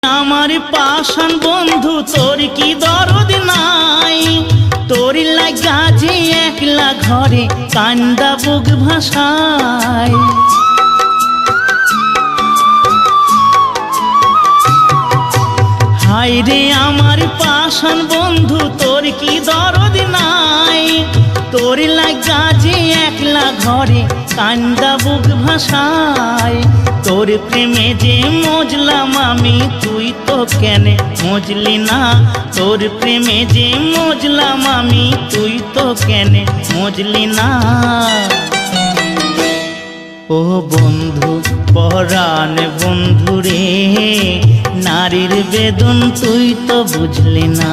আমার পাষাণ বন্ধু তোর কি দরদ নাই, তোর লাগা যে একলা ঘরে কান্দা বুক ভাষায়। হায় রে আমার পাষাণ বন্ধু তোর কি দরদ নাই, তোর লাগা যে একলা ঘরে কান্দা বুক ভাষায়। তোর প্রেমে যে মজলাম আমি তুই তো কেনে মজলি না, তোর প্রেমে যে মজলাম আমি তুই তো কেনে মজলি না। ও বন্ধু পরাণ বন্ধু রে, নারীর বেদন তুই তো বুঝলি না।